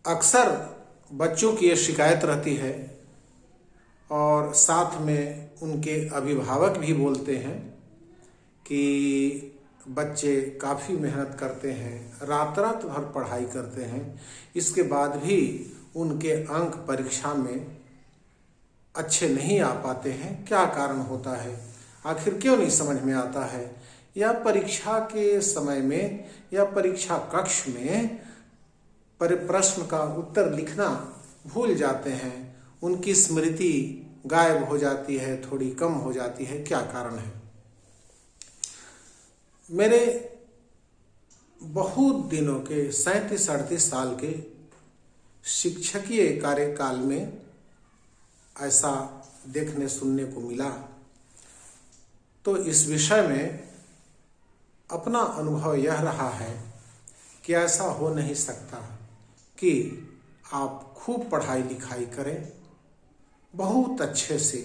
अक्सर बच्चों की ये शिकायत रहती है और साथ में उनके अभिभावक भी बोलते हैं कि बच्चे काफ़ी मेहनत करते हैं, रात रात भर पढ़ाई करते हैं, इसके बाद भी उनके अंक परीक्षा में अच्छे नहीं आ पाते हैं। क्या कारण होता है? आखिर क्यों नहीं समझ में आता है? या परीक्षा के समय में या परीक्षा कक्ष में प्रश्न का उत्तर लिखना भूल जाते हैं, उनकी स्मृति गायब हो जाती है, थोड़ी कम हो जाती है। क्या कारण है? मेरे बहुत दिनों के 37-38 साल के शिक्षकीय कार्यकाल में ऐसा देखने सुनने को मिला। तो इस विषय में अपना अनुभव यह रहा है कि ऐसा हो नहीं सकता कि आप खूब पढ़ाई लिखाई करें, बहुत अच्छे से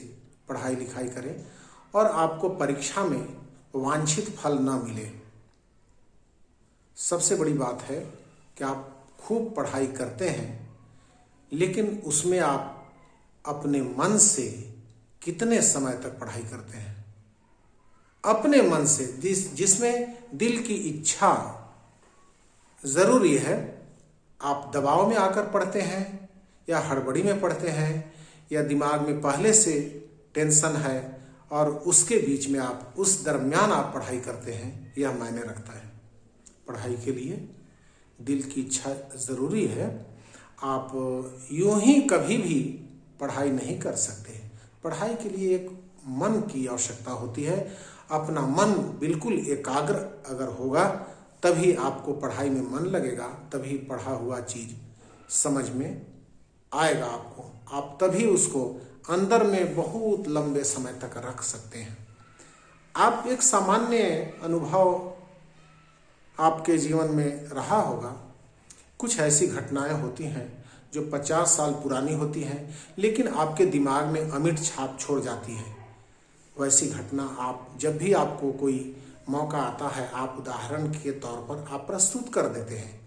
पढ़ाई लिखाई करें और आपको परीक्षा में वांछित फल न मिले। सबसे बड़ी बात है कि आप खूब पढ़ाई करते हैं, लेकिन उसमें आप अपने मन से कितने समय तक पढ़ाई करते हैं? अपने मन से, जिसमें दिल की इच्छा जरूरी है। आप दबाव में आकर पढ़ते हैं या हड़बड़ी में पढ़ते हैं या दिमाग में पहले से टेंशन है और उसके बीच में आप उस दरमियान आप पढ़ाई करते हैं, यह मायने रखता है। पढ़ाई के लिए दिल की इच्छा ज़रूरी है। आप यूं ही कभी भी पढ़ाई नहीं कर सकते। पढ़ाई के लिए एक मन की आवश्यकता होती है। अपना मन बिल्कुल एकाग्र अगर होगा तभी आपको पढ़ाई में मन लगेगा, तभी पढ़ा हुआ चीज समझ में आएगा आपको। आप तभी उसको अंदर में बहुत लंबे समय तक रख सकते हैं। आप एक सामान्य अनुभव आपके जीवन में रहा होगा। कुछ ऐसी घटनाएं होती हैं जो 50 साल पुरानी होती हैं, लेकिन आपके दिमाग में अमिट छाप छोड़ जाती है। वैसी घटना आप जब भी आपको कोई मौका आता है, आप उदाहरण के तौर पर आप प्रस्तुत कर देते हैं।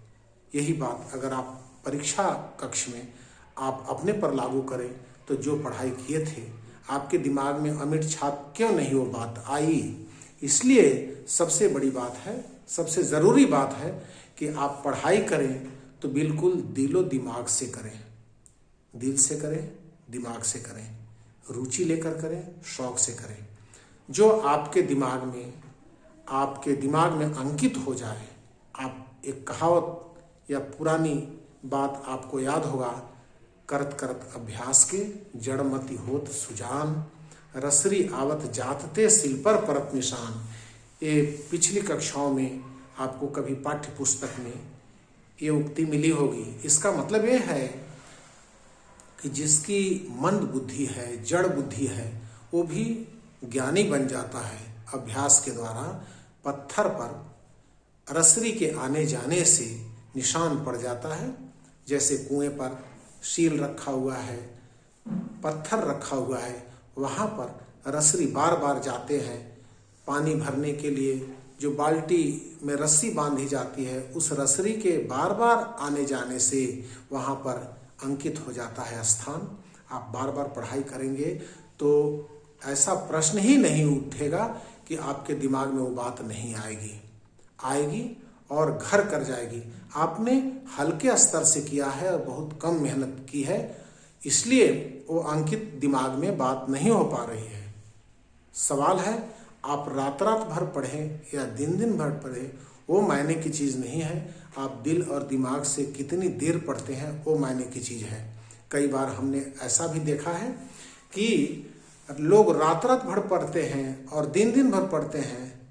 यही बात अगर आप परीक्षा कक्ष में आप अपने पर लागू करें तो जो पढ़ाई किए थे आपके दिमाग में अमिट छाप क्यों नहीं वो बात आई। इसलिए सबसे बड़ी बात है, सबसे ज़रूरी बात है कि आप पढ़ाई करें तो बिल्कुल दिलो दिमाग से करें। दिल से करें, दिमाग से करें, रुचि लेकर करें, शौक से करें। जो आपके दिमाग में अंकित हो जाए। आप एक कहावत या पुरानी बात आपको याद होगा, करत करत अभ्यास के जड़मति होत सुजान, रसरी आवत जातते सिल पर परत निशान। ये पिछली कक्षाओं में आपको कभी पाठ्य पुस्तक में ये उक्ति मिली होगी। इसका मतलब ये है कि जिसकी मंद बुद्धि है, जड़ बुद्धि है, वो भी ज्ञानी बन जाता है। अभ्यास के द्वारा पत्थर पर रसरी के आने जाने से निशान पड़ जाता है। जैसे कुएं पर शील रखा हुआ है, पत्थर रखा हुआ है, वहाँ पर रसरी बार बार जाते हैं। पानी भरने के लिए जो बाल्टी में रस्सी बांधी जाती है, उस रसरी के बार बार आने जाने से वहाँ पर अंकित हो जाता है स्थान। आप बार बार पढ़ाई करेंगे तो ऐसा प्रश्न ही नहीं उठेगा कि आपके दिमाग में वो बात नहीं आएगी और घर कर जाएगी। आपने हल्के स्तर से किया है और बहुत कम मेहनत की है, इसलिए वो अंकित दिमाग में बात नहीं हो पा रही है। सवाल है आप रात रात भर पढ़ें या दिन दिन भर पढ़ें, वो मायने की चीज़ नहीं है। आप दिल और दिमाग से कितनी देर पढ़ते हैं वो मायने की चीज़ है। कई बार हमने ऐसा भी देखा है कि लोग रात रात भर पढ़ते हैं और दिन दिन भर पढ़ते हैं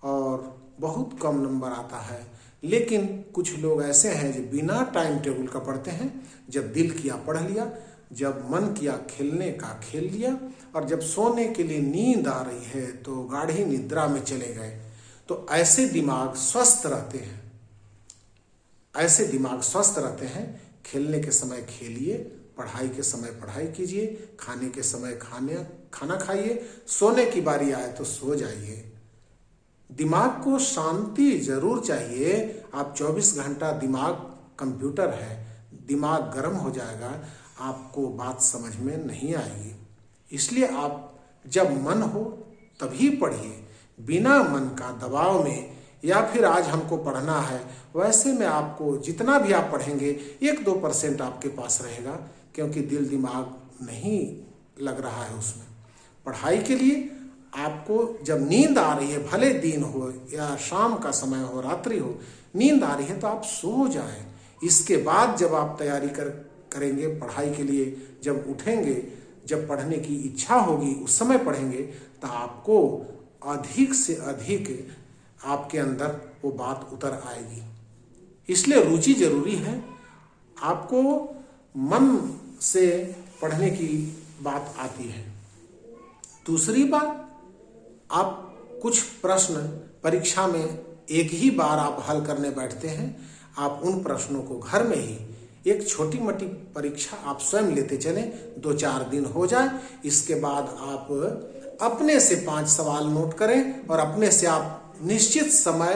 और बहुत कम नंबर आता है। लेकिन कुछ लोग ऐसे हैं जो बिना टाइम टेबल का पढ़ते हैं। जब दिल किया पढ़ लिया, जब मन किया खेलने का खेल लिया, और जब सोने के लिए नींद आ रही है तो गाढ़ी निद्रा में चले गए। तो ऐसे दिमाग स्वस्थ रहते हैं, ऐसे दिमाग स्वस्थ रहते हैं। खेलने के समय खेलिए, पढ़ाई के समय पढ़ाई कीजिए, खाने के समय खाना खाइए, सोने की बारी आए तो सो जाइए। दिमाग को शांति जरूर चाहिए। आप 24 घंटा, दिमाग कंप्यूटर है, दिमाग गर्म हो जाएगा, आपको बात समझ में नहीं आएगी। इसलिए आप जब मन हो तभी पढ़िए, बिना मन का दबाव में, या फिर आज हमको पढ़ना है वैसे में आपको जितना भी आप पढ़ेंगे 1-2% आपके पास रहेगा, क्योंकि दिल दिमाग नहीं लग रहा है उसमें। पढ़ाई के लिए आपको जब नींद आ रही है, भले दिन हो या शाम का समय हो, रात्रि हो, नींद आ रही है तो आप सो जाएं। इसके बाद जब आप तैयारी करेंगे पढ़ाई के लिए, जब उठेंगे, जब पढ़ने की इच्छा होगी उस समय पढ़ेंगे, तो आपको अधिक से अधिक आपके अंदर वो बात उतर आएगी। इसलिए रुचि जरूरी है। आपको मन से पढ़ने की बात आती है। दूसरी बात, आप कुछ प्रश्न परीक्षा में एक ही बार आप हल करने बैठते हैं। आप उन प्रश्नों को घर में ही एक छोटी मोटी परीक्षा आप स्वयं लेते चलें, 2-4 दिन हो जाए। इसके बाद आप अपने से 5 सवाल नोट करें और अपने से आप निश्चित समय,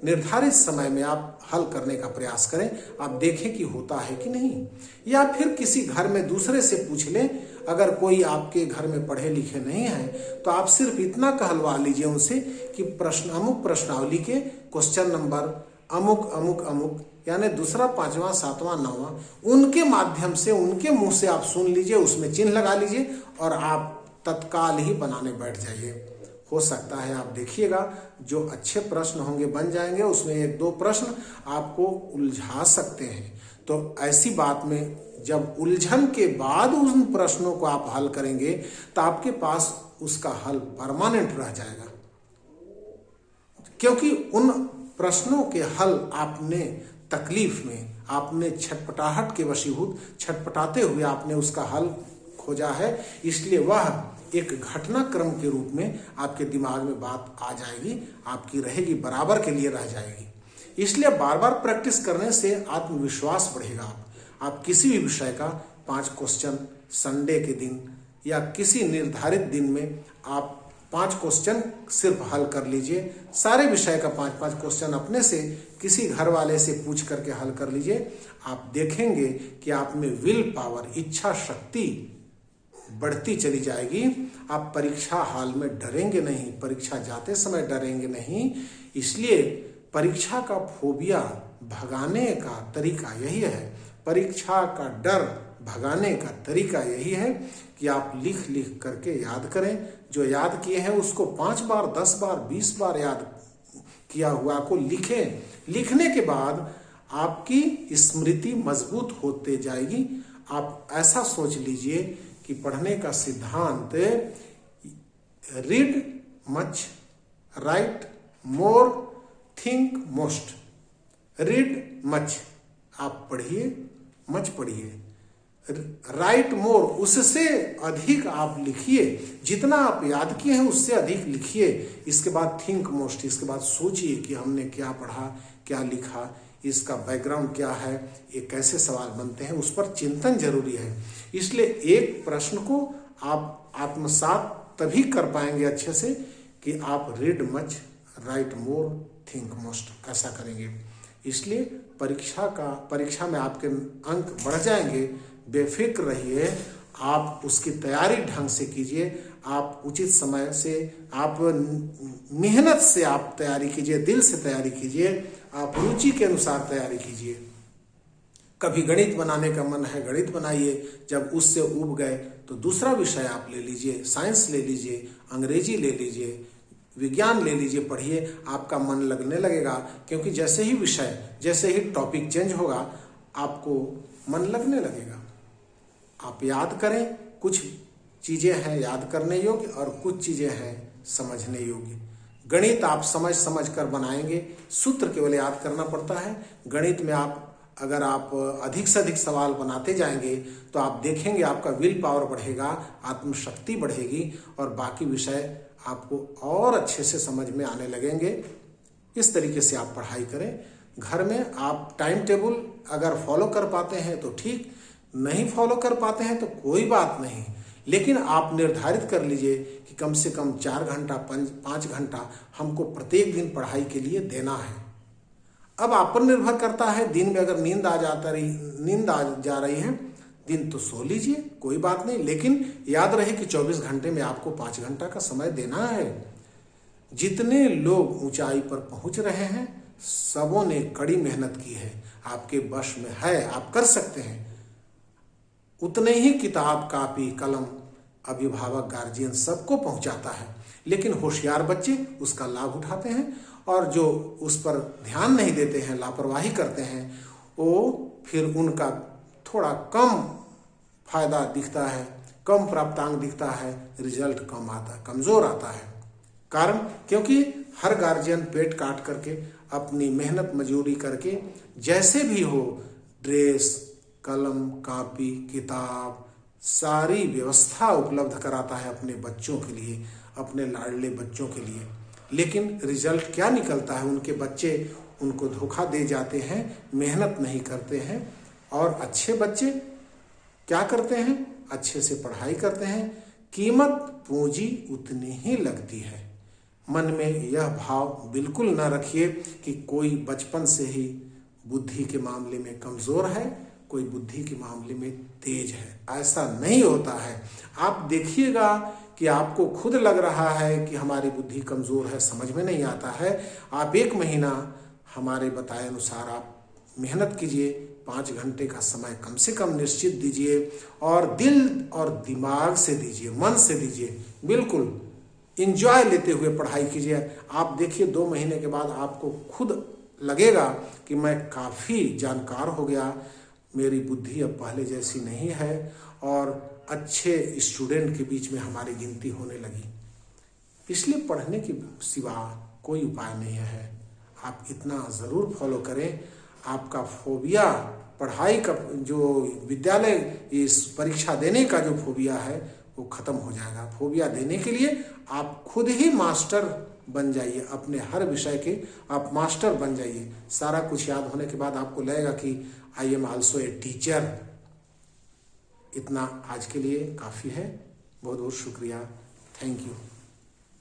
निर्धारित समय में आप हल करने का प्रयास करें। आप देखें कि होता है कि नहीं, या फिर किसी घर में दूसरे से पूछ लें। अगर कोई आपके घर में पढ़े लिखे नहीं है तो आप सिर्फ इतना कहलवा लीजिए उनसे कि प्रश्न, अमुक प्रश्नावली के क्वेश्चन नंबर अमुक अमुक अमुक, यानी दूसरा, 5वां, 7वां, 9वां, उनके माध्यम से, उनके मुंह से आप सुन लीजिए, उसमें चिन्ह लगा लीजिए और आप तत्काल ही बनाने बैठ जाइए। हो सकता है आप देखिएगा जो अच्छे प्रश्न होंगे बन जाएंगे, उसमें 1-2 प्रश्न आपको उलझा सकते हैं। तो ऐसी बात में जब उलझन के बाद उन प्रश्नों को आप हल करेंगे तो आपके पास उसका हल परमानेंट रह जाएगा, क्योंकि उन प्रश्नों के हल आपने तकलीफ में, आपने छटपटाहट के वशीभूत, छटपटाते हुए आपने उसका हल खोजा है। इसलिए वह एक घटनाक्रम के रूप में आपके दिमाग में बात आ जाएगी, आपकी रहेगी, बराबर के लिए रह जाएगी। इसलिए बार बार प्रैक्टिस करने से आत्मविश्वास बढ़ेगा। आप किसी भी विषय का 5 क्वेश्चन संडे के दिन या किसी निर्धारित दिन में आप 5 क्वेश्चन सिर्फ हल कर लीजिए। सारे विषय का 5-5 क्वेश्चन अपने से, किसी घर वाले से पूछ करके हल कर लीजिए। आप देखेंगे कि आप में विल पावर, इच्छा शक्ति बढ़ती चली जाएगी। आप परीक्षा हाल में डरेंगे नहीं, परीक्षा जाते समय डरेंगे नहीं। इसलिए परीक्षा का फोबिया भगाने का तरीका यही है, परीक्षा का डर भगाने का तरीका यही है कि आप लिख लिख करके याद करें। जो याद किए हैं उसको 5 बार, 10 बार, 20 बार याद किया हुआ को लिखें। लिखने के बाद आपकी स्मृति मजबूत होते जाएगी। आप ऐसा सोच लीजिए कि पढ़ने का सिद्धांत, रीड मच, राइट मोर, थिंक मोस्ट। रीड मच, आप पढ़िए, मच पढ़िए। राइट मोर, उससे अधिक आप लिखिए, जितना आप याद किए हैं उससे अधिक लिखिए। इसके बाद थिंक मोस्ट, इसके बाद सोचिए कि हमने क्या पढ़ा, क्या लिखा, इसका बैकग्राउंड क्या है, ये कैसे सवाल बनते हैं, उस पर चिंतन जरूरी है। इसलिए एक प्रश्न को आप आत्मसात तभी कर पाएंगे अच्छे से कि आप रीड मच, राइट मोर, थिंक मोस्ट ऐसा करेंगे। इसलिए परीक्षा में आपके अंक बढ़ जाएंगे। बेफिक्र रहिए, आप उसकी तैयारी ढंग से कीजिए। आप उचित समय से, आप मेहनत से आप तैयारी कीजिए, दिल से तैयारी कीजिए, आप रुचि के अनुसार तैयारी कीजिए। कभी गणित बनाने का मन है, गणित बनाइए। जब उससे उब गए तो दूसरा विषय आप ले लीजिए, साइंस ले लीजिए, अंग्रेजी ले लीजिए, विज्ञान ले लीजिए, पढ़िए। आपका मन लगने लगेगा, क्योंकि जैसे ही विषय, जैसे ही टॉपिक चेंज होगा आपको मन लगने लगेगा। आप याद करें, कुछ चीजें हैं याद करने योग्य और कुछ चीजें हैं समझने योग्य। गणित आप समझ कर बनाएंगे, सूत्र केवल याद करना पड़ता है। गणित में अगर आप अधिक से अधिक सवाल बनाते जाएंगे तो आप देखेंगे आपका विल पावर बढ़ेगा, आत्मशक्ति बढ़ेगी और बाकी विषय आपको और अच्छे से समझ में आने लगेंगे। इस तरीके से आप पढ़ाई करें। घर में आप टाइम टेबल अगर फॉलो कर पाते हैं तो ठीक, नहीं फॉलो कर पाते हैं तो कोई बात नहीं, लेकिन आप निर्धारित कर लीजिए कि कम से कम 4 घंटा 5 घंटा हमको प्रत्येक दिन पढ़ाई के लिए देना है। अब आप पर निर्भर करता है, दिन में अगर नींद आ जा रही है, दिन तो सो लीजिए, कोई बात नहीं, लेकिन याद रहे कि 24 घंटे में आपको 5 घंटा का समय देना है। जितने लोग ऊंचाई पर पहुंच रहे हैं, सबों ने कड़ी मेहनत की है, आपके वश में है, आप कर सकते हैं। उतने ही किताब, कापी, कलम अभिभावक, गार्जियन सबको पहुंचाता है, लेकिन होशियार बच्चे उसका लाभ उठाते हैं, और जो उस पर ध्यान नहीं देते हैं, लापरवाही करते हैं, वो फिर उनका थोड़ा कम फायदा दिखता है, कम प्राप्तांक दिखता है, रिजल्ट कम आता, कमजोर आता है। कारण क्योंकि हर गार्जियन पेट काट करके, अपनी मेहनत मजूरी करके, जैसे भी हो, ड्रेस, कलम, कापी, किताब, सारी व्यवस्था उपलब्ध कराता है अपने बच्चों के लिए, अपने लाडले बच्चों के लिए। लेकिन रिजल्ट क्या निकलता है? उनके बच्चे उनको धोखा दे जाते हैं, मेहनत नहीं करते हैं, और अच्छे बच्चे क्या करते हैं? अच्छे से पढ़ाई करते हैं। कीमत पूंजी उतनी ही लगती है। मन में यह भाव बिल्कुल न रखिए कि कोई बचपन से ही बुद्धि के मामले में कमजोर है, कोई बुद्धि के मामले में तेज है। ऐसा नहीं होता है। आप देखिएगा कि आपको खुद लग रहा है कि हमारी बुद्धि कमजोर है, समझ में नहीं आता है। आप 1 महीना हमारे बताए अनुसार आप मेहनत कीजिए, 5 घंटे का समय कम से कम निश्चित दीजिए, और दिल और दिमाग से दीजिए, मन से दीजिए, बिल्कुल इंजॉय लेते हुए पढ़ाई कीजिए। आप देखिए 2 महीने के बाद आपको खुद लगेगा कि मैं काफ़ी जानकार हो गया, मेरी बुद्धि अब पहले जैसी नहीं है, और अच्छे स्टूडेंट के बीच में हमारी गिनती होने लगी। इसलिए पढ़ने के सिवा कोई उपाय नहीं है। आप इतना ज़रूर फॉलो करें, आपका फोबिया, पढ़ाई का जो विद्यालय इस परीक्षा देने का जो फोबिया है वो खत्म हो जाएगा। फोबिया देने के लिए आप खुद ही मास्टर बन जाइए, अपने हर विषय के आप मास्टर बन जाइए। सारा कुछ याद होने के बाद आपको लगेगा कि I am also a teacher. इतना आज के लिए काफ़ी है। बहुत बहुत शुक्रिया। Thank you.